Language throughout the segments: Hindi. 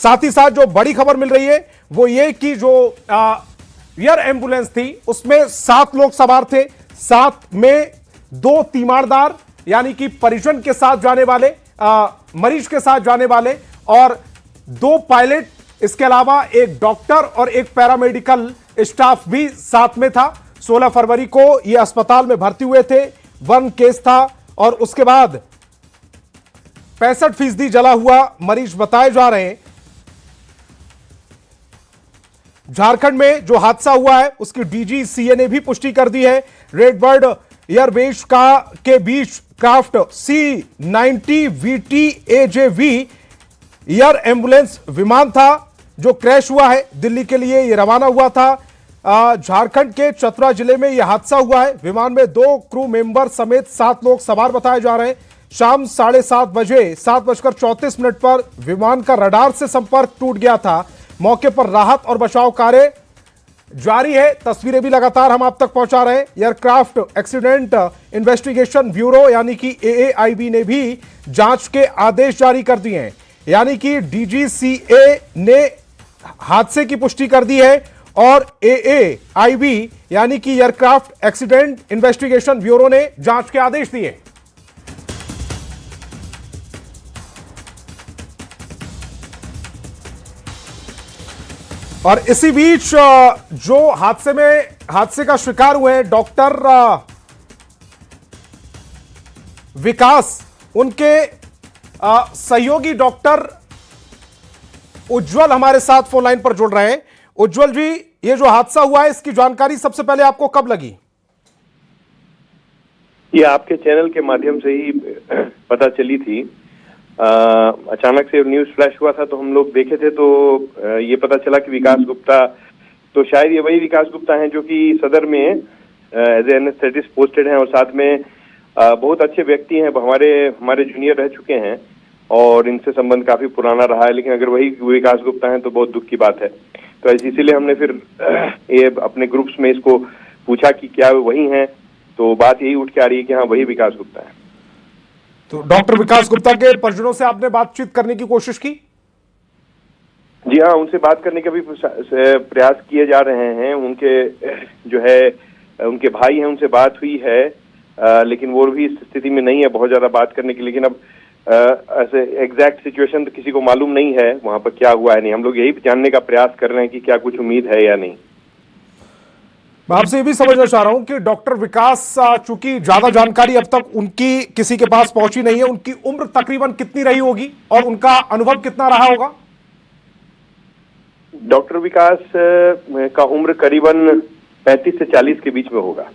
साथ ही साथ जो बड़ी खबर मिल रही है वो ये कि जो एयर एम्बुलेंस थी उसमें 7 लोग सवार थे, 7 में 2 तीमारदार यानी कि परिजन के साथ जाने वाले, मरीज के साथ जाने वाले, और 2 पायलट, इसके अलावा एक डॉक्टर और एक पैरामेडिकल स्टाफ भी साथ में था। 16 फरवरी को यह अस्पताल में भर्ती हुए थे, 1 केस था और उसके बाद 65% जला हुआ मरीज बताए जा रहे हैं। झारखंड में जो हादसा हुआ है उसकी डीजीसीए ने भी पुष्टि कर दी है। रेडबर्ड एयरबेस के बीच craft C-90 VTAJV air ambulance विमान था जो क्रैश हुआ है, दिल्ली के लिए यह रवाना हुआ था। झारखंड के चतरा जिले में यह हादसा हुआ है। विमान में 2 क्रू मेंबर समेत 7 लोग सवार बताए जा रहे हैं। शाम 7:30 बजे 7:34 पर विमान का रडार से संपर्क टूट गया था। मौके पर राहत और बचाव कार्य जारी है, तस्वीरें भी लगातार हम आप तक पहुंचा रहे हैं। एयरक्राफ्ट एक्सीडेंट इन्वेस्टिगेशन ब्यूरो यानी कि AAIB ने भी जांच के आदेश जारी कर दिए हैं, यानी कि DGCA ने हादसे की पुष्टि कर दी है और AAIB यानी कि एयरक्राफ्ट एक्सीडेंट इन्वेस्टिगेशन ब्यूरो ने जांच के आदेश दिए। और इसी बीच जो हादसे का शिकार हुए हैं डॉक्टर विकास, उनके सहयोगी डॉक्टर उज्जवल हमारे साथ फोन लाइन पर जुड़ रहे हैं। उज्जवल जी, ये जो हादसा हुआ है इसकी जानकारी सबसे पहले आपको कब लगी? ये आपके चैनल के माध्यम से ही पता चली थी। अचानक से न्यूज फ्लैश हुआ था तो हम लोग देखे थे तो ये पता चला कि विकास गुप्ता, तो शायद ये वही विकास गुप्ता हैं जो कि सदर में एज ए एनेस्थेटिस्ट पोस्टेड हैं और साथ में बहुत अच्छे व्यक्ति हैं, हमारे जूनियर रह चुके हैं और इनसे संबंध काफी पुराना रहा है। लेकिन अगर वही विकास गुप्ता हैं तो बहुत दुख की बात है। तो इसीलिए हमने फिर ये अपने ग्रुप्स में इसको पूछा कि क्या वही हैं, तो बात यही उठ के आ रही है कि हाँ वही विकास गुप्ता है। तो डॉक्टर विकास गुप्ता के परिजनों से आपने बातचीत करने की कोशिश की? जी हाँ, उनसे बात करने का भी प्रयास किए जा रहे हैं। उनके जो है उनके भाई हैं, उनसे बात हुई है, लेकिन वो भी इस स्थिति में नहीं है बहुत ज्यादा बात करने की। लेकिन अब ऐसे एग्जैक्ट सिचुएशन तो किसी को मालूम नहीं है वहां पर क्या हुआ है नहीं। हम लोग यही जानने का प्रयास कर रहे हैं कि क्या कुछ उम्मीद है या नहीं। मैं आपसे ये भी समझना चाह रहा हूं कि डॉक्टर विकास, चूंकि ज्यादा जानकारी अब तक उनकी किसी के पास पहुंची नहीं है, उनकी उम्र तकरीबन कितनी रही होगी और उनका अनुभव कितना रहा होगा? डॉक्टर विकास का उम्र करीबन 35 से 40 के बीच में होगा।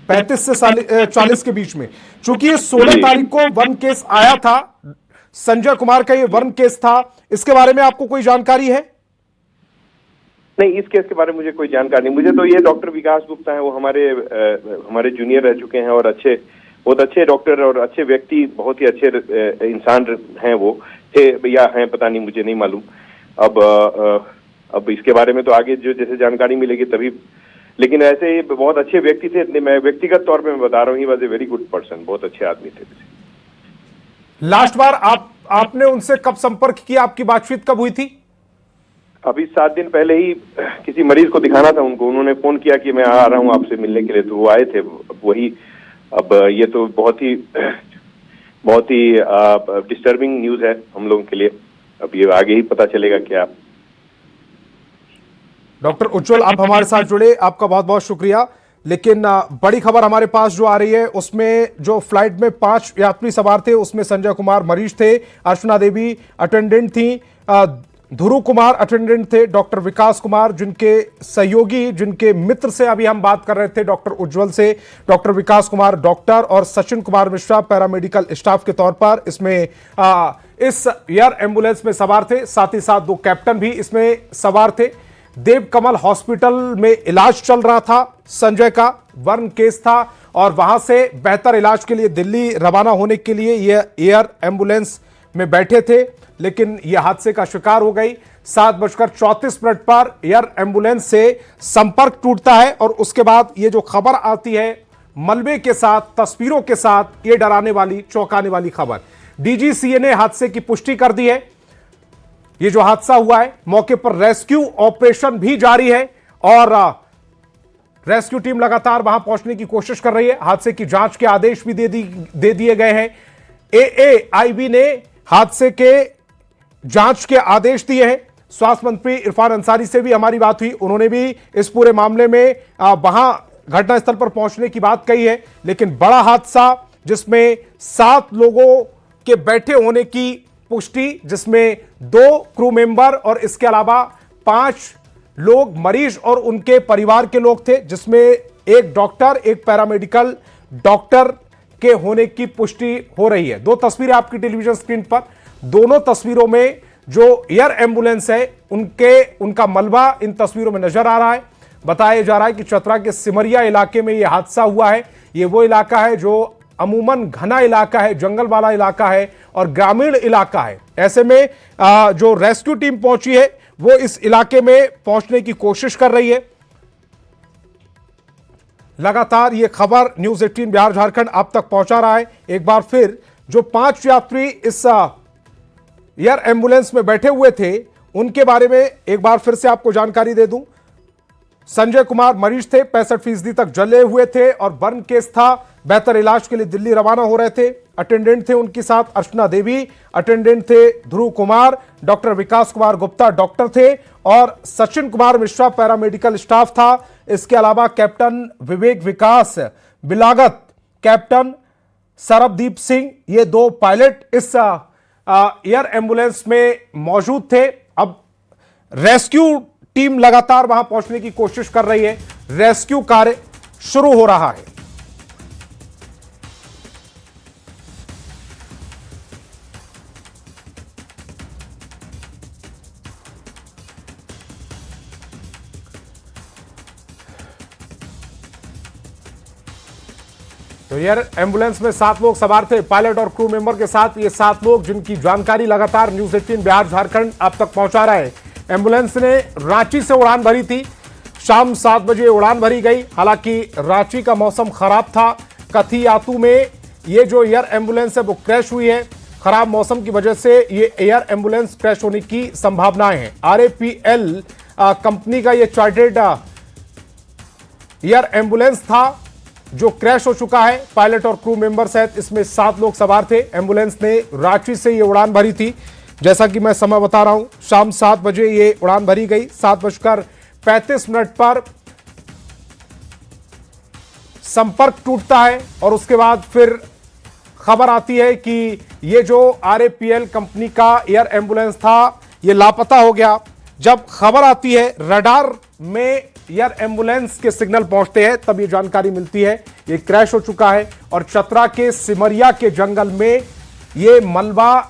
35 से 40 के बीच में। चूंकि ये 16 तारीख को 1 केस आया था, संजय कुमार का ये 1 केस था, इसके बारे में आपको कोई जानकारी है? नहीं, इस केस के बारे में मुझे कोई जानकारी नहीं। मुझे तो ये डॉक्टर विकास गुप्ता हैं, वो हमारे जूनियर रह चुके हैं और बहुत अच्छे डॉक्टर और अच्छे व्यक्ति, बहुत ही अच्छे इंसान हैं। वो थे या हैं पता नहीं, मुझे नहीं मालूम। अब इसके बारे में तो आगे जो जैसे जानकारी मिलेगी तभी, लेकिन ऐसे बहुत अच्छे व्यक्ति थे। मैं व्यक्तिगत तौर पे मैं बता रहा हूँ, he was a very good person, बहुत अच्छे आदमी थे। लास्ट बार आपने उनसे कब संपर्क किया, आपकी बातचीत कब हुई थी? अभी 7 दिन पहले ही किसी मरीज को दिखाना था उनको, उन्होंने फोन किया कि मैं आ रहा हूँ आपसे मिलने के लिए, तो वो आए थे। वही अब ये तो बहुत ही डिस्टर्बिंग न्यूज है हम लोगों के लिए। अब ये आगे ही पता चलेगा क्या। डॉक्टर उज्जवल, आप हमारे साथ जुड़े, आपका बहुत बहुत शुक्रिया। लेकिन बड़ी खबर हमारे पास जो आ रही है उसमें जो फ्लाइट में 5 यात्री सवार थे उसमें संजय कुमार मरीज थे, अर्चना देवी अटेंडेंट थी, ध्रुव कुमार अटेंडेंट थे, डॉक्टर विकास कुमार जिनके सहयोगी, जिनके मित्र से अभी हम बात कर रहे थे डॉक्टर उज्जवल से, डॉक्टर विकास कुमार डॉक्टर और सचिन कुमार मिश्रा पैरामेडिकल स्टाफ के तौर पर इसमें इस एयर एम्बुलेंस में सवार थे। साथ ही साथ 2 कैप्टन भी इसमें सवार थे। देव कमल हॉस्पिटल में इलाज चल रहा था संजय का, 1 केस था और वहां से बेहतर इलाज के लिए दिल्ली रवाना होने के लिए यह एयर एम्बुलेंस में बैठे थे, लेकिन यह हादसे का शिकार हो गई। 7:34 पर एयर एम्बुलेंस से संपर्क टूटता है और उसके बाद यह जो खबर आती है मलबे के साथ, तस्वीरों के साथ, यह डराने वाली, चौंकाने वाली खबर। डीजीसीए ने हादसे की पुष्टि कर दी है। ये जो हादसा हुआ है, मौके पर रेस्क्यू ऑपरेशन भी जारी है और रेस्क्यू टीम लगातार वहां पहुंचने की कोशिश कर रही है। हादसे की जांच के आदेश भी दे दिए गए हैं। एएआईबी ने हादसे के जांच के आदेश दिए हैं। स्वास्थ्य मंत्री इरफान अंसारी से भी हमारी बात हुई, उन्होंने भी इस पूरे मामले में वहां घटनास्थल पर पहुंचने की बात कही है। लेकिन बड़ा हादसा जिसमें 7 लोगों के बैठे होने की पुष्टि, जिसमें 2 क्रू मेंबर और इसके अलावा 5 लोग मरीज और उनके परिवार के लोग थे, जिसमें एक डॉक्टर, एक पैरामेडिकल डॉक्टर के होने की पुष्टि हो रही है। 2 तस्वीरें आपकी टेलीविजन स्क्रीन पर, दोनों तस्वीरों में जो एयर एम्बुलेंस है उनका मलबा इन तस्वीरों में नजर आ रहा है। बताया जा रहा है कि चतरा के सिमरिया इलाके में यह हादसा हुआ है। यह वो इलाका है जो अमूमन घना इलाका है, जंगल वाला इलाका है और ग्रामीण इलाका है। ऐसे में जो रेस्क्यू टीम पहुंची है वो इस इलाके में पहुंचने की कोशिश कर रही है। लगातार यह खबर न्यूज 18 बिहार झारखंड आप तक पहुंचा रहा है। एक बार फिर जो 5 यात्री इस एयर एम्बुलेंस में बैठे हुए थे उनके बारे में एक बार फिर से आपको जानकारी दे दूं। संजय कुमार मरीज थे, 65% तक जले हुए थे और बर्न केस था। बेहतर इलाज के लिए दिल्ली रवाना हो रहे थे। अटेंडेंट थे उनके साथ अर्चना देवी, अटेंडेंट थे ध्रुव कुमार, डॉक्टर विकास कुमार गुप्ता डॉक्टर थे और सचिन कुमार मिश्रा पैरामेडिकल स्टाफ था। इसके अलावा कैप्टन विवेक विकास बिलागत, कैप्टन सरबदीप सिंह, ये 2 पायलट इस एयर एम्बुलेंस में मौजूद थे। अब रेस्क्यू टीम लगातार वहां पहुंचने की कोशिश कर रही है। रेस्क्यू कार्य शुरू हो रहा है। तो एयर एम्बुलेंस में 7 लोग सवार थे, पायलट और क्रू मेंबर के साथ। ये 7 लोग जिनकी जानकारी लगातार न्यूज 18 बिहार झारखंड आप तक पहुंचा रहा है। एम्बुलेंस ने रांची से उड़ान भरी थी, शाम 7 बजे उड़ान भरी गई। हालांकि रांची का मौसम खराब था। कथियातू में ये जो एयर एम्बुलेंस है वो क्रैश हुई है। खराब मौसम की वजह से ये एयर एम्बुलेंस क्रैश होने की संभावनाएं हैं। RAPL कंपनी का ये चार्टर्ड एयर एम्बुलेंस था जो क्रैश हो चुका है। पायलट और क्रू मेंबर सहित इसमें 7 लोग सवार थे। एम्बुलेंस ने रांची से ये उड़ान भरी थी। जैसा कि मैं समय बता रहा हूं, शाम 7 बजे ये उड़ान भरी गई। 7:35 पर संपर्क टूटता है और उसके बाद फिर खबर आती है कि ये जो RAPL कंपनी का एयर एम्बुलेंस था ये लापता हो गया। जब खबर आती है, रडार में एयर एम्बुलेंस के सिग्नल पहुंचते हैं, तब ये जानकारी मिलती है ये क्रैश हो चुका है और चतरा के सिमरिया के जंगल में ये मलबा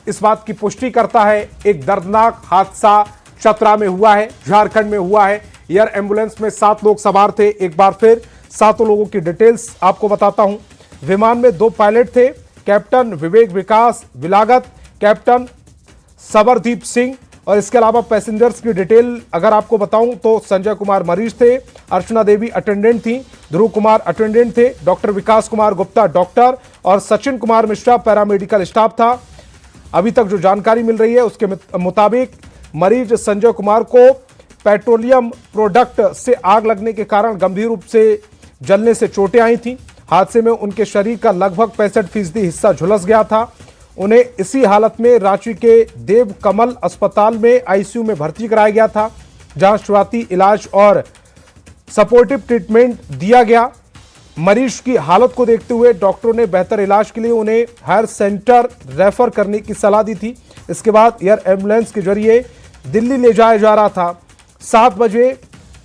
इस बात की पुष्टि करता है। एक दर्दनाक हादसा चतरा में हुआ है, झारखंड में हुआ है। एयर एम्बुलेंस में 7 लोग सवार थे। एक बार फिर 7 लोगों की डिटेल्स आपको बताता हूं। विमान में 2 पायलट थे, कैप्टन विवेक विकास बिलागत, कैप्टन सरबदीप सिंह और इसके अलावा पैसेंजर्स की डिटेल अगर आपको बताऊं तो संजय कुमार मरीज थे, अर्चना देवी अटेंडेंट थी, ध्रुव कुमार अटेंडेंट थे, डॉक्टर विकास कुमार गुप्ता डॉक्टर और सचिन कुमार मिश्रा पैरामेडिकल स्टाफ था। अभी तक जो जानकारी मिल रही है उसके मुताबिक मरीज संजय कुमार को पेट्रोलियम प्रोडक्ट से आग लगने के कारण गंभीर रूप से जलने से चोटें आई थी। हादसे में उनके शरीर का लगभग 65% हिस्सा झुलस गया था। उन्हें इसी हालत में रांची के देव कमल अस्पताल में आईसीयू में भर्ती कराया गया था, जहां शुरुआती इलाज और सपोर्टिव ट्रीटमेंट दिया गया। मरीज की हालत को देखते हुए डॉक्टरों ने बेहतर इलाज के लिए उन्हें हायर सेंटर रेफर करने की सलाह दी थी। इसके बाद एयर एम्बुलेंस के जरिए दिल्ली ले जाया जा रहा था। 7 बजे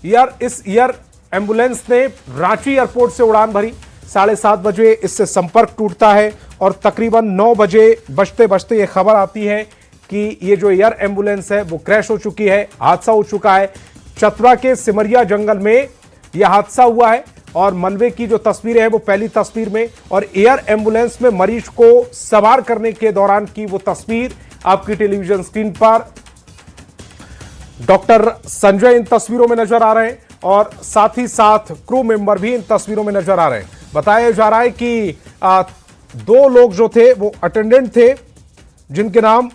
इस एयर एम्बुलेंस ने रांची एयरपोर्ट से उड़ान भरी। 7:30 बजे इससे संपर्क टूटता है और तकरीबन 9 बजे बजते बजते ये खबर आती है कि ये जो एयर एम्बुलेंस है वो क्रैश हो चुकी है, हादसा हो चुका है। चतरा के सिमरिया जंगल में यह हादसा हुआ है और मलबे की जो तस्वीरें हैं वो पहली तस्वीर में, और एयर एम्बुलेंस में मरीज को सवार करने के दौरान की वो तस्वीर आपकी टेलीविजन स्क्रीन पर। डॉक्टर संजय इन तस्वीरों में नजर आ रहे हैं और साथ ही साथ क्रू मेंबर भी इन तस्वीरों में नजर आ रहे हैं। बताया जा रहा है कि 2 लोग जो थे वो अटेंडेंट थे, जिनके नाम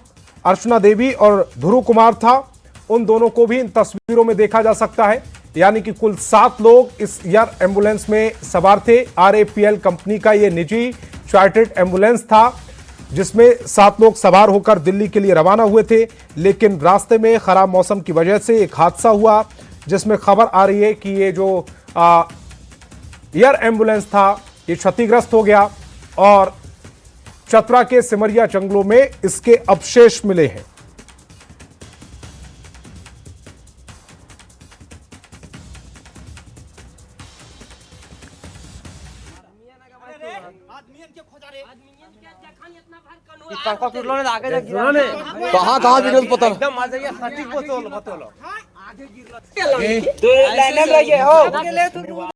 अर्चना देवी और ध्रुव कुमार था, उन दोनों को भी इन तस्वीरों में देखा जा सकता है। यानी कि कुल 7 लोग इस एयर एम्बुलेंस में सवार थे। RAPL कंपनी का यह निजी चार्टर्ड एम्बुलेंस था जिसमें 7 लोग सवार होकर दिल्ली के लिए रवाना हुए थे, लेकिन रास्ते में खराब मौसम की वजह से एक हादसा हुआ जिसमें खबर आ रही है कि ये जो एयर एम्बुलेंस था ये क्षतिग्रस्त हो गया और चतरा के सिमरिया जंगलों में इसके अवशेष मिले हैं। कहाँ कहाँ वीडियो पता एकदम आ जाइए सटीक बोलो